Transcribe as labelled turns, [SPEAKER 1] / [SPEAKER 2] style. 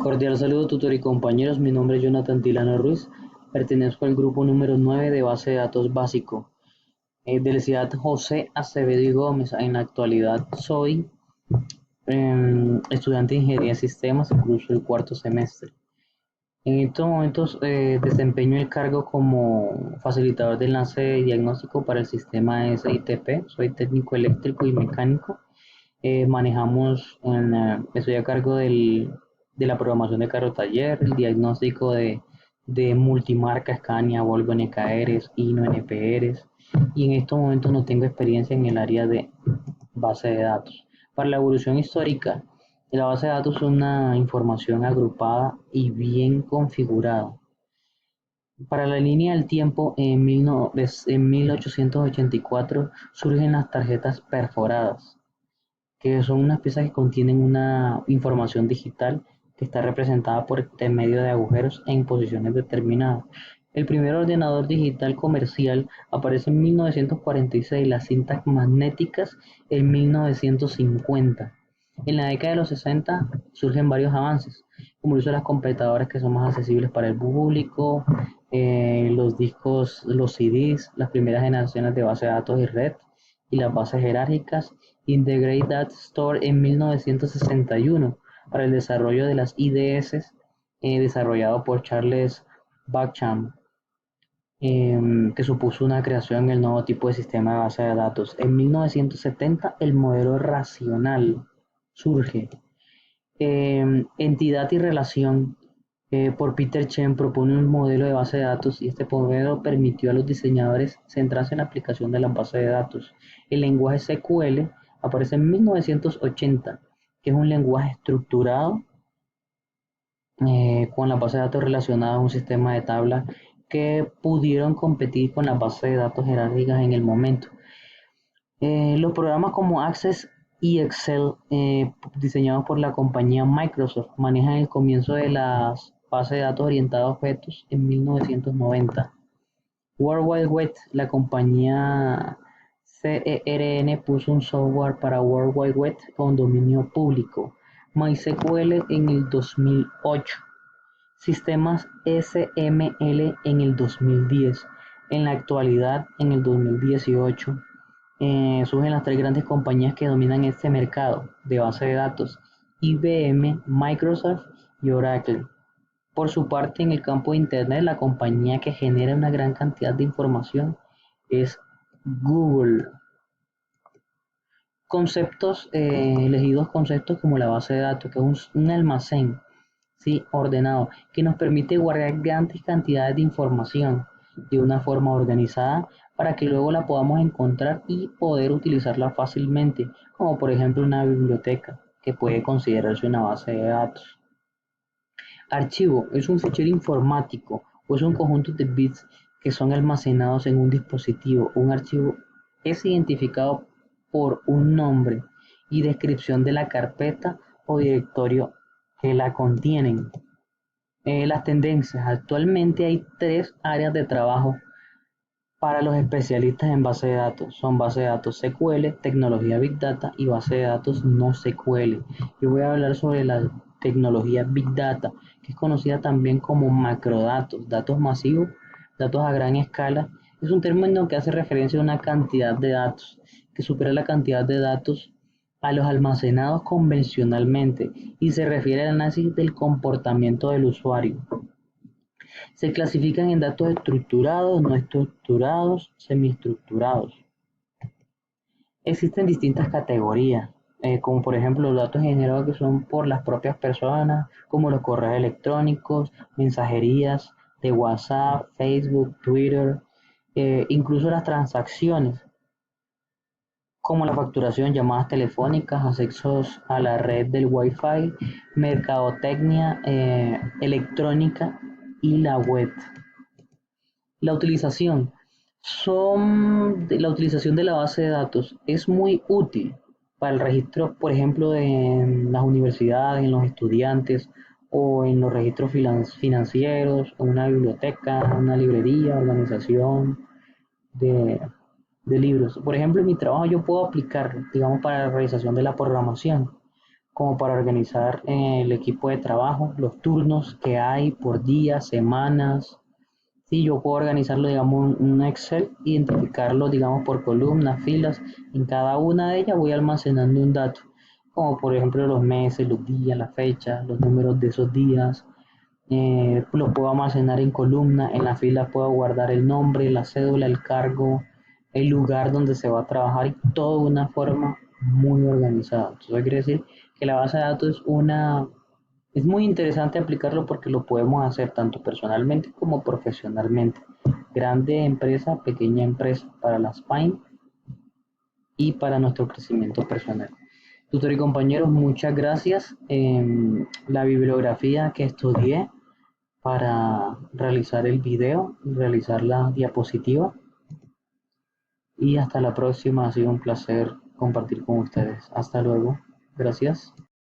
[SPEAKER 1] Cordial saludo, tutor y compañeros. Mi nombre es Jonathan Tilano Ruiz. Pertenezco al grupo número 9 de base de datos básico de la ciudad José Acevedo y Gómez. En la actualidad soy estudiante de Ingeniería de Sistemas, curso el cuarto semestre. En estos momentos desempeño el cargo como facilitador de enlace de diagnóstico para el sistema SITP. Soy técnico eléctrico y mecánico. Estoy a cargo de la programación de carro taller, el diagnóstico de multimarca, Scania, Volvo, NKRs, Hino, NPRs, y en estos momentos no tengo experiencia en el área de base de datos. Para la evolución histórica, la base de datos es una información agrupada y bien configurada. Para la línea del tiempo, en 1884 surgen las tarjetas perforadas, que son unas piezas que contienen una información digital que está representada por medio de agujeros en posiciones determinadas. El primer ordenador digital comercial aparece en 1946, las cintas magnéticas en 1950. En la década de los 60 surgen varios avances, como el uso de las computadoras que son más accesibles para el público, los discos, los CDs, las primeras generaciones de base de datos y red, y las bases jerárquicas. Integrated Data Store en 1961 para el desarrollo de las IDS, desarrollado por Charles Baccham, que supuso una creación del nuevo tipo de sistema de base de datos. En 1970 el modelo racional surge. Entidad y relación, por Peter Chen, propone un modelo de base de datos, y este modelo permitió a los diseñadores centrarse en la aplicación de las bases de datos. El lenguaje SQL aparece en 1980, que es un lenguaje estructurado con las bases de datos relacionadas a un sistema de tablas que pudieron competir con las bases de datos jerárquicas en el momento. Los programas como Access y Excel, diseñados por la compañía Microsoft, manejan el comienzo de las bases de datos orientadas a objetos en 1990. World Wide Web, la compañía CERN puso un software para World Wide Web con dominio público. MySQL en el 2008. Sistemas SML en el 2010. En la actualidad, en el 2018, surgen las tres grandes compañías que dominan este mercado de base de datos: IBM, Microsoft y Oracle. Por su parte, en el campo de Internet, la compañía que genera una gran cantidad de información es Google. Elegidos conceptos como la base de datos, que es un almacén, ¿sí?, ordenado, que nos permite guardar grandes cantidades de información de una forma organizada para que luego la podamos encontrar y poder utilizarla fácilmente, como por ejemplo una biblioteca, que puede considerarse una base de datos. Archivo es un fichero informático o es un conjunto de bits que son almacenados en un dispositivo. Un archivo es identificado por un nombre y descripción de la carpeta o directorio que la contienen. Las tendencias. Actualmente hay tres áreas de trabajo para los especialistas en base de datos. Son base de datos SQL, tecnología Big Data y base de datos no SQL. Yo voy a hablar sobre la tecnología Big Data, que es conocida también como macrodatos, datos masivos, datos a gran escala. Es un término que hace referencia a una cantidad de datos que supera la cantidad de datos a los almacenados convencionalmente, y se refiere al análisis del comportamiento del usuario. Se clasifican en datos estructurados, no estructurados, semiestructurados. Existen distintas categorías, como por ejemplo los datos generados que son por las propias personas, como los correos electrónicos, mensajerías de WhatsApp, Facebook, Twitter, incluso las transacciones, como la facturación, llamadas telefónicas, accesos a la red del Wi-Fi, mercadotecnia electrónica y la web. La utilización. La utilización de la base de datos es muy útil para el registro, por ejemplo, en las universidades, en los estudiantes, o en los registros financieros, en una biblioteca, una librería, organización de, de libros. Por ejemplo, en mi trabajo yo puedo aplicar, digamos, para la realización de la programación, como para organizar el equipo de trabajo, los turnos que hay por días, semanas. Sí, yo puedo organizarlo, digamos, en un Excel, identificarlo, digamos, por columnas, filas. En cada una de ellas voy almacenando un dato, como por ejemplo los meses, los días, la fecha, los números de esos días. Lo puedo almacenar en columna, en la fila puedo guardar el nombre, la cédula, el cargo, el lugar donde se va a trabajar y todo de una forma muy organizada. Entonces quiere decir que la base de datos es muy interesante aplicarlo porque lo podemos hacer tanto personalmente como profesionalmente. Grande empresa, pequeña empresa, para las PAIN y para nuestro crecimiento personal. Tutor y compañeros, muchas gracias. La bibliografía que estudié para realizar el video y realizar la diapositiva. Y hasta la próxima, ha sido un placer compartir con ustedes. Hasta luego. Gracias.